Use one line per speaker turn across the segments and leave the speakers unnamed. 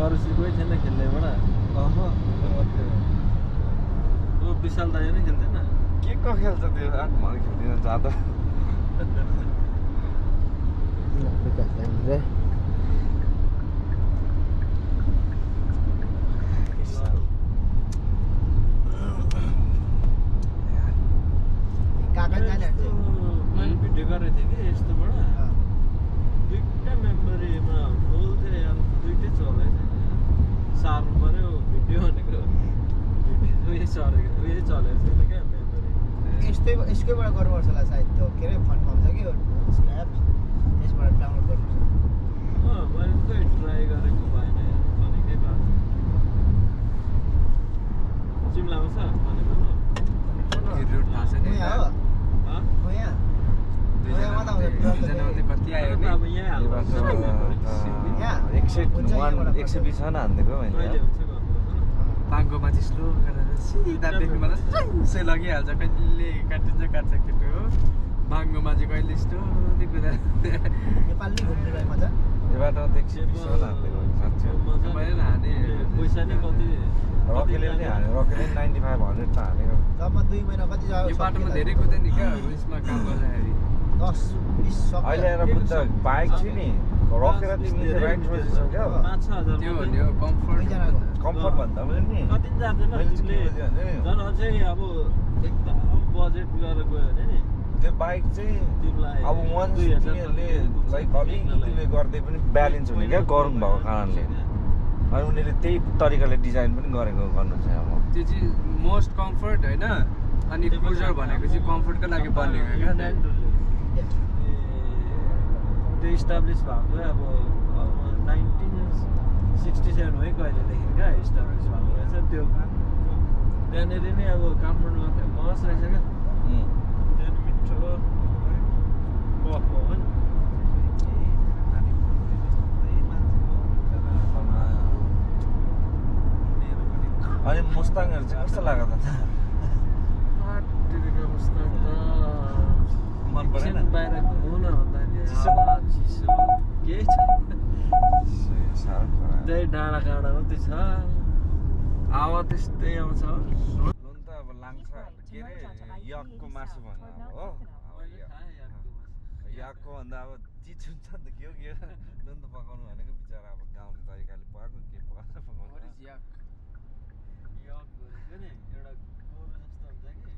अरूसी कोही थिएन खेल्नेबाट ऊ विशाल दाइ नै खेल्दैन
के को खेल्छ त्यो आठमाल खेल्दिन जाँदा
मैले भिडियो गरेको थिएँ कि यस्तोबाट दुईवटा मेमोरीमा फुल थियो यार दुइटै चलेको थियो सार्नु पऱ्यो भिडियो भनेको उयो चलेको छैन क्या मेमोरी
यसकैबाट गर्नुपर्छ होला सायद त्यो के अरे फन्ड पाउँछ कि स्न्याप यसबाट डाउनलोड गर्नुपर्छ
मैले खोइ ट्राई गरेको भएन भनेकै भएको सिमलामा छ भनेको
कति आयो नि
अब यहाँ हाल्नु
120 हान्दिएको मैले
बाङ्गोमा चाहिँ स्लो गरेर सिधा देख्नु मलाई सै लगिहाल्छ कहिले काटिन्छ काट्छ केटो हो बाङ्गोमा चाहिँ कहिले यस्तो कुदा
नेपाली घुम्ने गए मजा
यो बाटो 120 हान्दिएको साँच्चै
मैले हाने
पैसा नै कति
रकेले पनि हान्यो रकेले 9500 त हानेको
जम्मा 2 महिना कति
यो बाटोमा धेरै कुद्यो नि क्या उयसमा काम गर्दाखेरि
10-20
अहिले आएर बुझ्छ बाइक चाहिँ नि रकेर तिमीले राइट रोजिसक्यो क्या
5,000
त्यो भन्यो कम्फर्ट
कम्फर्ट भन्दा पनि नि
कति जाँदैन तिमीले झन् अझै अब एकदम बजेट गरेर गयो भने नि
त्यो बाइक चाहिँ
तिमीलाई
अब वान तिमीहरूले लाइक अलिकति गर्दै पनि ब्यालेन्स हुने क्या गरौँ भएको कारणले अनि उनीहरूले त्यही तरिकाले डिजाइन पनि गरेको गर्नु चाहिँ अब
त्यो चाहिँ मोस्ट कम्फर्ट होइन अनि क्रुजर भनेको चाहिँ कम्फर्टको लागि बनेको क्या
त्यो इस्टाब्लिस भएको अब 1967 है कहिलेदेखि क्या इस्टाब्लिस भएको रहेछ त्यो त्यहाँनिर नै अब काठमाडौँमा फेमस रहेछ क्या त्यहाँनिर मिठो कफ हो नि
अनि मुस्ताङहरू चाहिँ कस्तो लाग्यो त मन परेन
बाहिर घुम्नु न भन्दाखेरि चिसो केही छैन त्यही डाँडा काँडा मात्रै छ हावा त्यस्तै आउँछ
हुन त अब लाङ्छ के अरे यकको मासु भन्नु अब हो यकको भन्दा अब चिज हुन्छ नि त के हो नुन त पकाउनु भनेको बिचरा अब गाउँले तरिकाले पकाएको के पकाउँछ पकाउँछ
यक भनेको नि एउटा गोरु जस्तो हुन्छ कि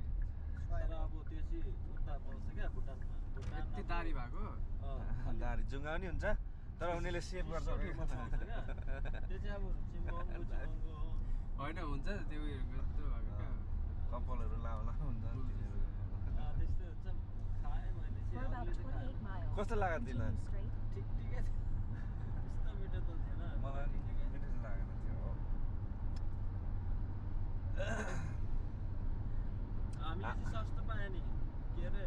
तर अब त्यो चाहिँ उता पाउँछ क्या भुटानमा
यति दारी भएको
दारी जुङ्गा पनि हुन्छ तर उनीहरूले सेभ गर्छ
त्यो चाहिँ अब चिम्बङ्गो
होइन हुन्छ त्यो उयोहरूको यस्तो भएको क्या
कपालहरू लाउला हुन्छ
त्यस्तै हुन्छ खाएँ मैले चाहिँ
कस्तो लाग्यो तिमीलाई
ठिकै त्यस्तो मिठो त थिएन
मलाई मिठो लागेन थियो हो
हामीले चाहिँ सस्तो पायो नि के अरे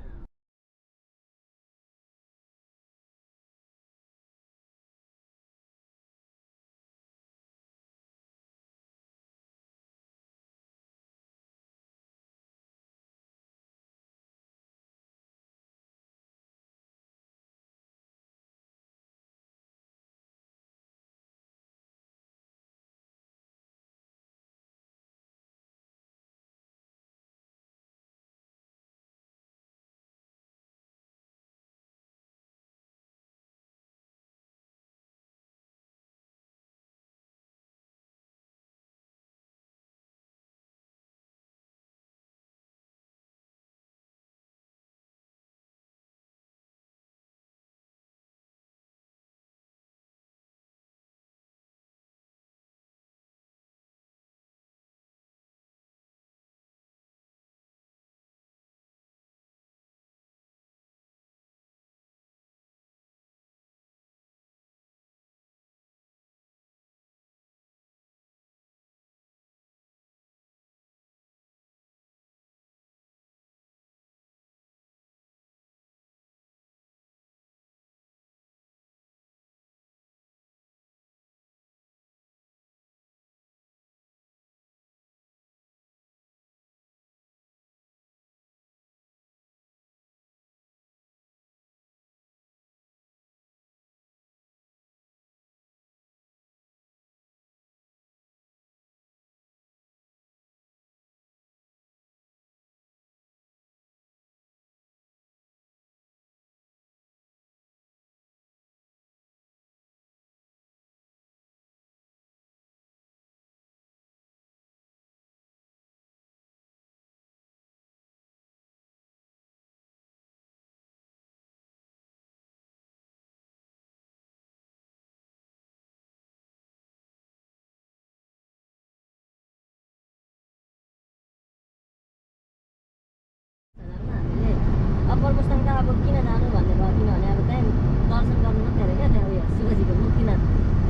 अब किन जानु भन्ने भयो किनभने अब त्यहाँ दर्शन गर्नु मात्रै अरे क्या त्यहाँ उयो शिवजीको मुक्तिनाथ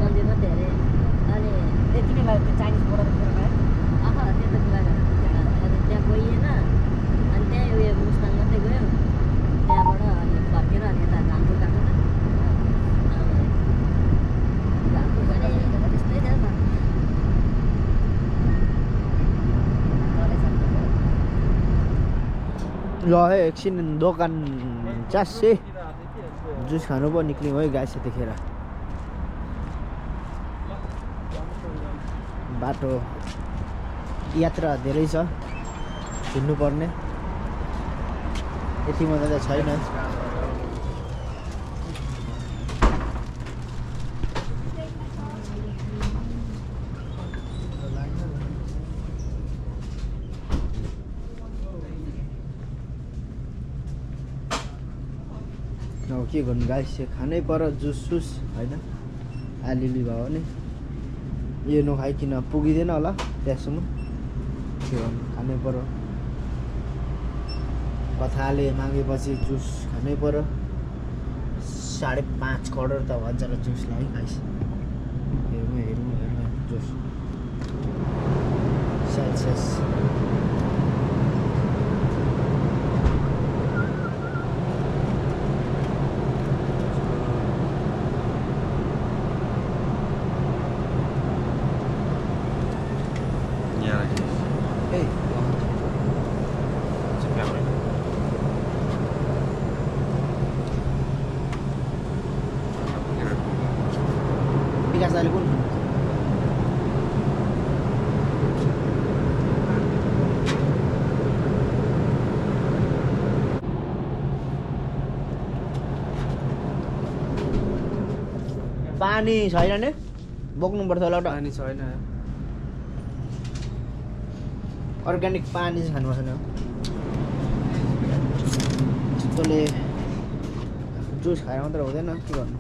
मन्दिर मात्रै अरे अनि
यति नै लाग्यो त्यो चाइनिज बोर्डरतिर भयो
त्यता गएर अनि त्यहाँ गइएन अनि त्यहाँ उयो मुस्ताङ मात्रै गयो त्यहाँबाट अनि फर्केर अनि यता घामपुर गएको घामपुर गएर त्यस्तै थियो त
ल है एकछिन दोकान चासे जुस खानु पो निक्ल्यौँ है गाइस यतिखेर बाटो यात्रा धेरै छ हिँड्नुपर्ने यति मात्रै त छैन अब के गर्नु गाइस खानै पर्यो जुस सुस होइन अलिअलि भयो भने यो नखाइकन पुगिँदैन होला त्यहाँसम्म के गर्नु खानै पर्यो कथाले मागेपछि जुस खानै पर्यो 5.5 करोड त भन्छ र जुसलाई गाइस हेरौँ जुस सेल्सियस विकास दाइले कुन पानी छैन नि बोक्नुपर्छ होला
पानी छैन
अर्ग्यानिक पानी चाहिँ खानुपर्छ नि त्यस्तोले जुस खाएर मात्र हुँदैन के गर्नु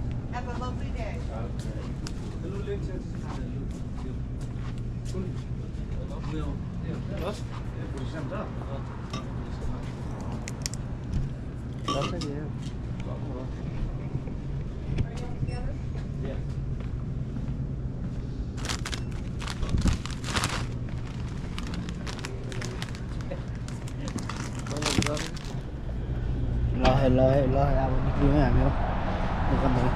ल अब निक्ल्यौँ है हामी दोकानदेखि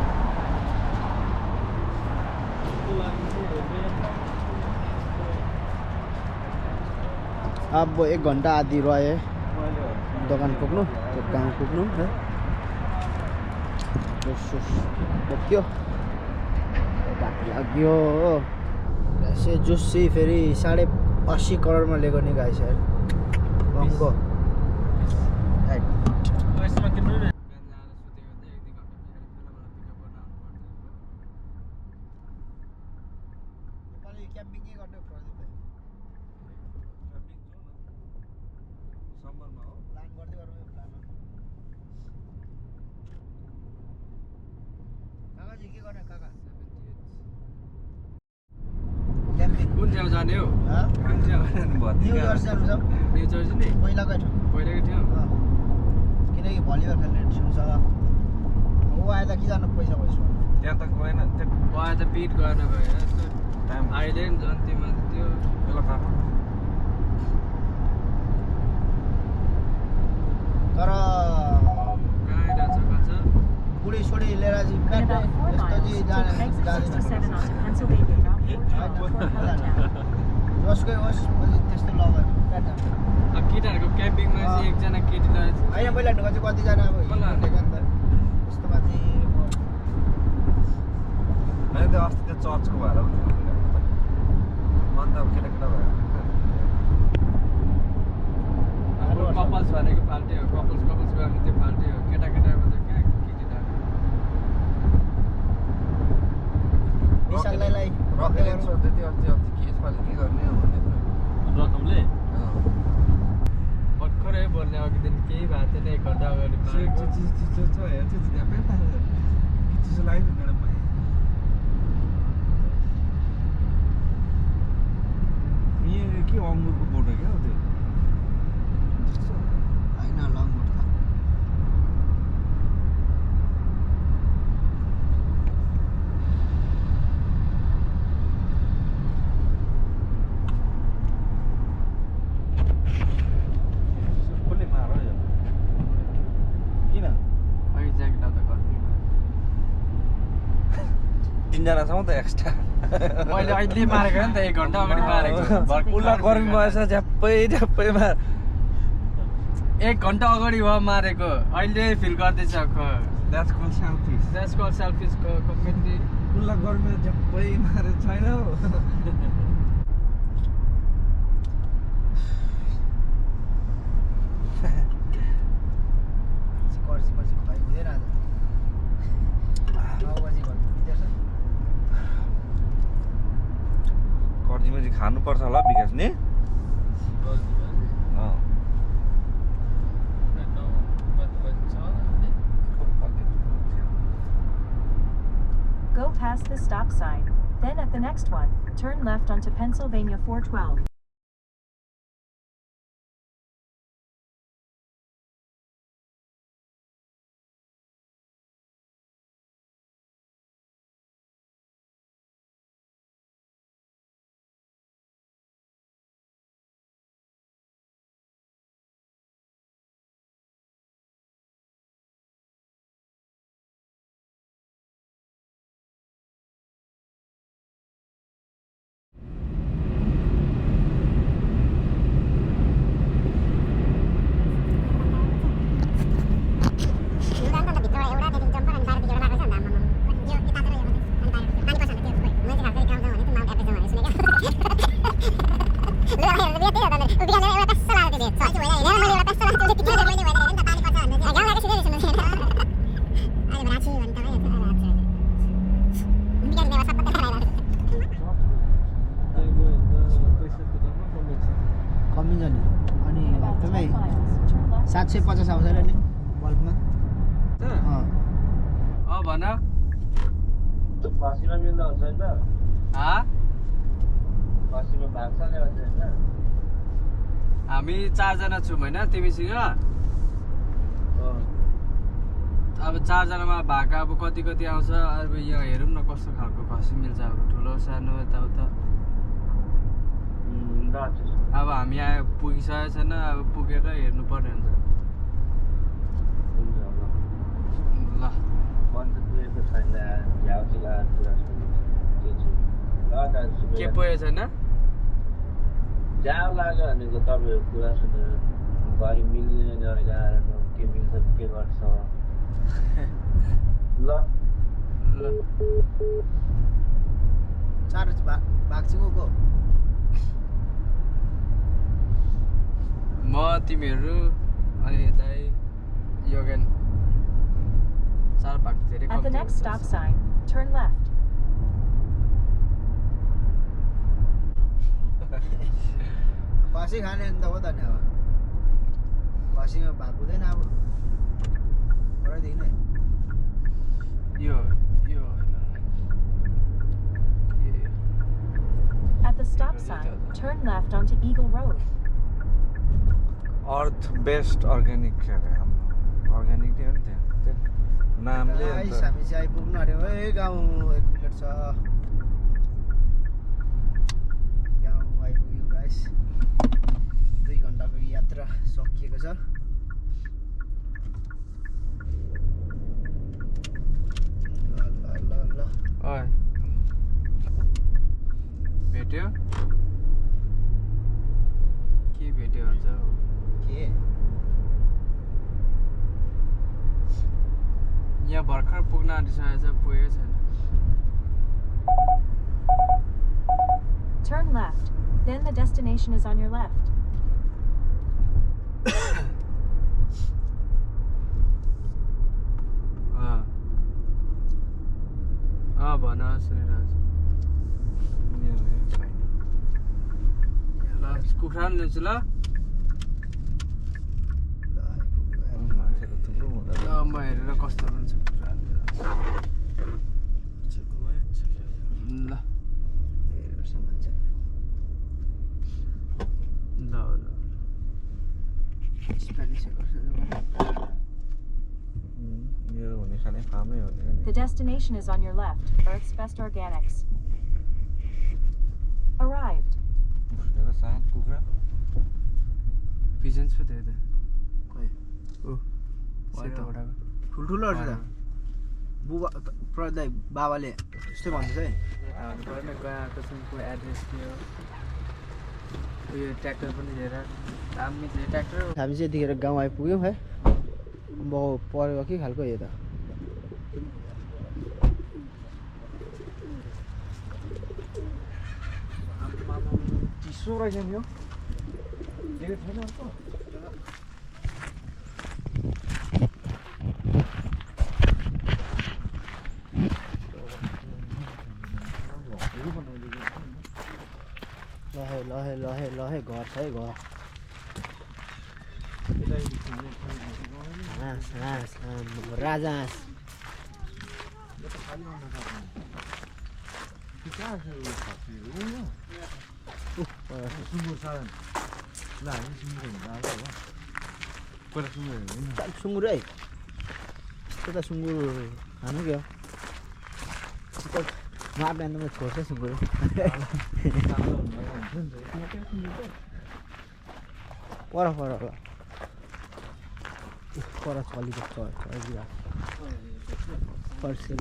अब 1 घन्टा आदि रह्यो दोकान पुग्नु त्यो गाउँ पुग्नु है बोक्यो बाटो लाग्यो यसै जुस चाहिँ फेरि 80.5 करोडमा लिएको नि गाइस महँगो
कुन ठाउँ जाने हो
न्यु जर्सी जानु छ
न्यु जर्सी नि
पहिलाकै ठाउँ
पहिलाकै ठाउँ
किनकि भलिबल खेल्ने ठाउँ छ ऊ आए त के जानु पैसा भइसक्यो
त्यहाँ त गएन
भयो त पिट गर्न भयो अहिले नि जन्तीमा त्यो
तर
कहाँ रहेछ कहाँ
बुढी छोडी लिएर चाहिँ यस्तो चाहिँ जसकै होस् त्यस्तो लगायो
अब केटाहरूको क्याम्पिङमा चाहिँ एकजना केटीलाई
होइन पहिला ढुङ्गा चाहिँ कतिजना अब यस्तोमा चाहिँ
मैले त्यो अस्ति त्यो चर्चको भएर मन त अब केटा भयो
कपल्स भनेको फाल्टै हो कपल्स गयो भने त्यो फाल्टै हो केटामा त कहाँ केटी
विशाललाई
रकले सोध्दै थियो अस्ति के यसपालि के गर्ने हो भन्ने
रकमले
भर्खरै बोल्ने अघि दिन केही भएको थिएन 1 घन्टा अगाडि
के अङ्गुरको बोट हो क्या त्यो
होइन लङ
3जनासम्म त एक्स्ट्रा
मैले अहिले मारेको नि त 1 घन्टा अगाडि मारेको
उसलाई गर्मी भएछ झ्याप्पै मार
1 घन्टा अगाडि भयो मारेको अहिले फिल गर्दैछ
that's call selfish
that's call selfish कमेन्टी
उसलाई गर्मी झ्याप्पै मारे छैन हो
कर्सी खुवाइ हुँदैन आज 9 बजी घर पुग्दैछ
कर्जीमर्जी खानुपर्छ होला विकास नि
Go past the stop sign. Then at the next one, turn left onto Pennsylvania 412.
कमिन्छ नि अनि हप्तामै 750 आउँछ र नि बल्बमा
भन
फाँसीमा मिल्दा हुन्छ नि त फाँसीमा भाग छ नि अझै होइन
हामी 4 जना छौँ होइन तिमीसँग अब 4 जनामा भाग अब कति आउँछ अब यहाँ हेरौँ न कस्तो खालको खसी मिल्छ अब ठुलो सानो यताउता अब हामी आयो पुगिसकेको छैन अब पुगेर हेर्नु पर्ने हुन्छ ल के पुगेको छैन
जाम लाग्यो भनेको तपाईँहरूको कुरा सुनेर घरि मिल्दैन के मिल्छ के गर्छ ल
ल
4 भाग चाहिँ को
म तिमीहरू अनि दाइ योगेन 4 भाग धेरै
At the next stop sign, turn left.
खसी खाने नि त हो त नि अब खसीमा भाग हुँदैन अब पहिल्यैदेखि नै
यो
At the stop sign, turn left onto Eagle Road.
Earth best organic के अरे हाम्रो अर्ग्यानिक नै हो नि त्यहाँ नामले
हामी चाहिँ आइपुग्नु अरे है गाउँ 1 मिनट छ गाउँ आइपुग्यौँ गाइस 2 घन्टाको यात्रा सकिएको छ ल
ओए भेट्यो के भेट्यो भन्छ
के
यहाँ भर्खर पुग्न आँटिसकेको छ पुगेको छैन
Turn left. Then the destination is on your left.
भन सुनिरहेको छु ल कुखुरा पनि ल्याउँछु ल
मान्छेको थुप्रो हुँदा
ल म हेरेर कस्तो हुन्छ कुखुरा ल
मेरो हुने खाने फार्मै हो नि
The destination is on your left. Earth's Best Organics. Arrived.
उसको साथ कुखुरा
पिजन्स पो थियो त
खोइ
ओ वाइट उडाको
ठुल्ठुलो रहेछ त बुबा प्रदाय बाबाले यस्तै भन्दैछ है
घरमा गएको सुनको एड्रेस थियो उयो ट्र्याक्टर पनि लिएर दामी थियो ट्र्याक्टर
हामी चाहिँ यतिखेर गाउँ आइपुग्यौँ है बहु परेको के खालको यो त
चिसो रहेछ नि यो देखेको छैन अर्को
लहे लहे लहे लहे घर छ है घर हाँस हाँस राजा हाँस
सुँगुर साधन ल हामी सुँगुर हुँदा हो पहिला सुँगुर होइन
सुँगुर है त्यता सुँगुर खानु क्या मार्ने अन्त छोड्छ सुँगुर पर पर होला पर चलिरहेको पर्सेल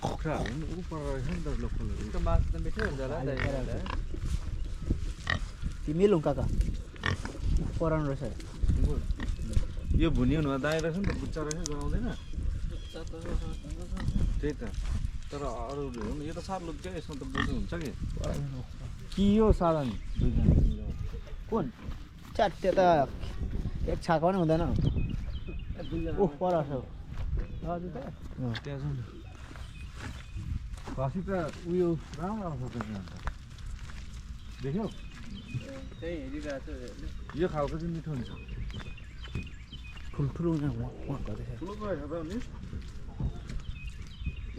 कुखुराहरू पनि उपर रहेछ नि त लोकलहरू
त्यो मासु त मिठो हुन्छ होला
तिमी लौ काका पराउनु रहेछ
यो भुनी हुनुमा दाइ रहेछ नि त बुच्चा रहेछ गराउँदैन त्यही त तर अरूहरू हो नि यो त सार्लो क्या यसमा त बोजू हुन्छ कि यो साधन दुईजना
कुन च्याट त्यो त एक छाको पनि हुँदैन ओह पर छ
हजुर त त्यहाँ छ नि खसी त उयो राम्रो आउँछ त अन्त देख्यौ
त्यही हेरिरहेको छु
यो खालको चाहिँ मिठो हुन्छ
ठुल्ठुलो गर्दैछ
ठुलो रहेछ त नि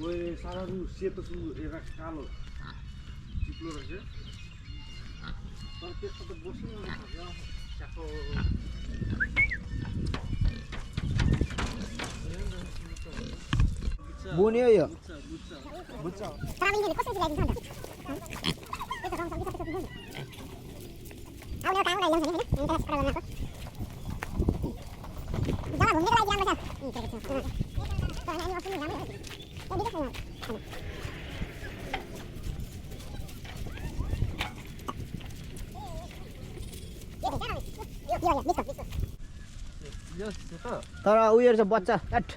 ओए सारा सेतो सुँगुर एउटा कालो चिप्लो रहेछ तर त्यसको त बसिरहेको छ
बोनी हो यो तर उयो रहेछ बच्चा च्याट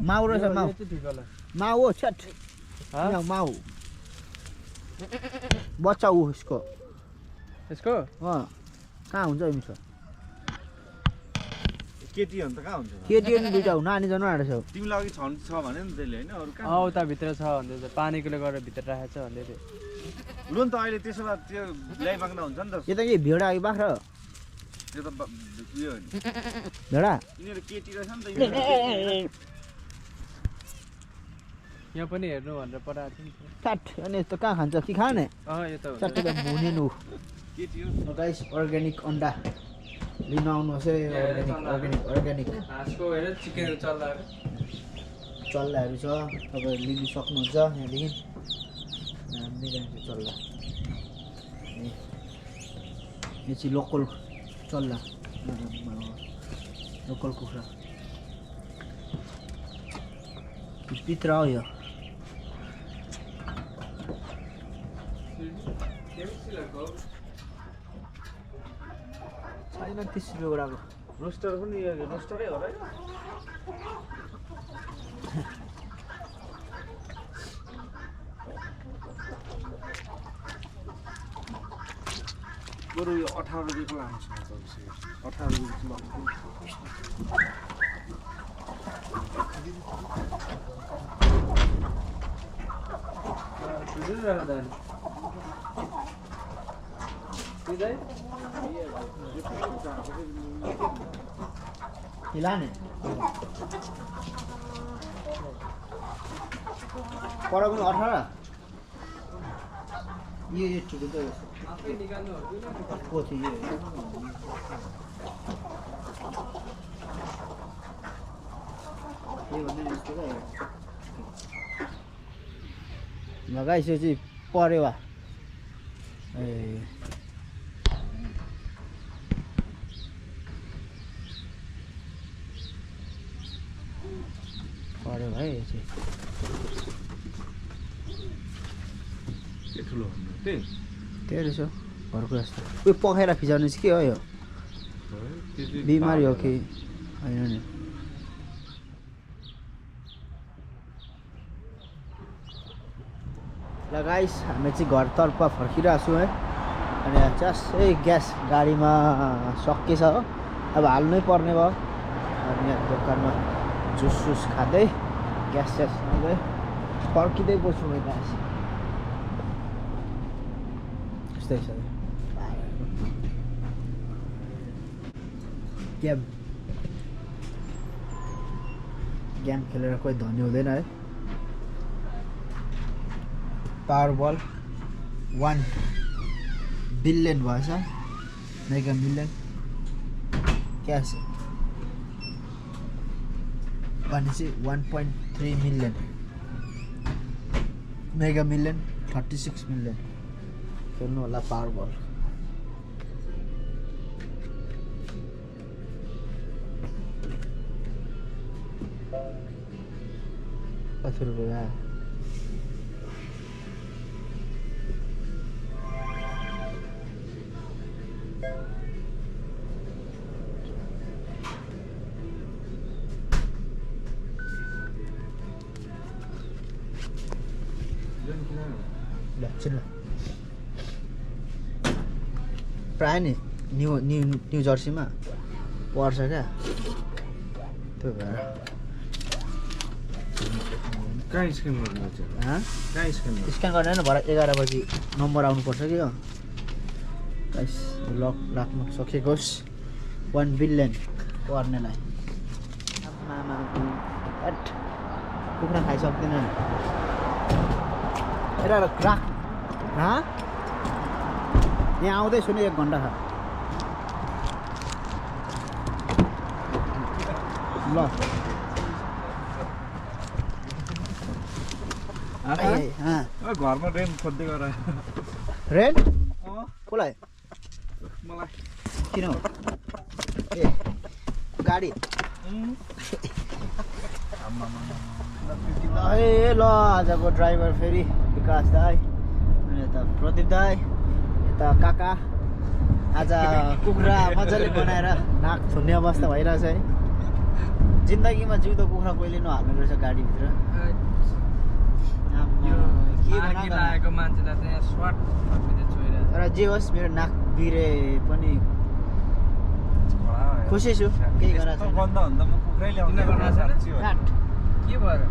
माउ रहेछ माउ माउ हो च्याट माउ बच्चा ऊ यसको
यसको
कहाँ हुन्छ मिठो
केटी हो नि त कहाँ हुन्छ
केटी पनि दुइटा हो नानी जन्म आएको छ
तिमीलाई अघि छन् छ भने नि त्यसले होइन अरू कहाँ
उता भित्र छ भन्दै थियो पानीकोले गरेर भित्र राखेको छ भन्दै थियो
लु नि त अहिले त्यसो भए त्यो ल्याइमाग्दा हुन्छ नि त
यो त के भेडा कि बाख्रा हो
त्यो त उयो हो नि
भेडा
यिनीहरू केटी रहेछ नि त
यहाँ पनि हेर्नु भनेर पठाएको थियो नि
च्याट अनि यस्तो कहाँ खान्छ कि खाने
यो त
च्याट भुनिनु
केटी हो
गाइस अर्ग्यानिक अन्डा लिन आउनुहोस् है अर्ग्यानिक
हाँसको हेर चिकन चल्लाहरू
चल्लाहरू छ तपाईँहरू लिनु सक्नुहुन्छ यहाँदेखि हामी जान्छ चल्ला यो चाहिँ लोकल चल्ला लोकल कुखुरा भित्र हो यो छैन 30 रुपियाँ गोडाको
रोस्टर पनि रोस्टरै हो र बरु यो 18 रुपियाँको लान्छ 18 रुपियाँ
हिलाने पर पनि 18 यो ठुलो त
आफै निकाल्नु
को थियो यो भन्ने जस्तो लगाइसो चाहिँ परेवा ए पऱ्यो भाइ यो चाहिँ
के ठुलो भन्नु त्यही
त्यही रहेछ घरको जस्तो उयो पखाएर फिजाउने चाहिँ के हो यो बिमारी हो कि होइन नि ल गाइस हामी चाहिँ घरतर्फ फर्किरहेको छौँ है अनि जस्तै ग्यास गाडीमा सकिएछ हो अब हाल्नै पर्ने भयो अनि यहाँ दोकानमा जुस खाँदै ग्यास खाँदै फर्किँदै बस्छु है गाइस यस्तै छ गेम खेलेर कोही धनी हुँदैन है पावर बल 1 बिलियन भएछ मेगा मिलियन क्यास भनेपछि 1.3 मिलियन मेगा मिलियन 36 मिलियन खेल्नु होला पावर बल कति रुपियाँ आयो प्रायः नि न्यू जर्सीमा पर्छ क्या त्यो भएर
कहाँ स्क्यान गर्नु
कहाँ
स्क्यान
गर्ने होइन भरे 11 बजी नम्बर आउनुपर्छ कि हो गाइस लक राख्नु सकेको होस् 1 बिलियन पर्नेलाई आमा कुखुरा खाइसक्दैन एउटा राख यहाँ आउँदैछु नि 1 घन्टा ल
घरमा रेन्ट खोज्दै गर
रेन्ट कसलाई
मलाई
किन हो ए गाडी ए ल आजको ड्राइभर फेरि विकास दाई अनि यता प्रदीप दाई यता काका आज कुखुरा मजाले बनाएर नाक थुन्ने अवस्था भइरहेछ है जिन्दगीमा जिउँदो कुखुरा कहिले नहाल्नु रहेछ गाडीभित्र
लागेको मान्छेलाई चाहिँ स्वाट छोइरहेको
तर जे होस् मेरो नाक बिरे पनि खुसी छु केही गरेको छैन
गन्ध भन्दा म कुखुरै ल्याउनु
के भएर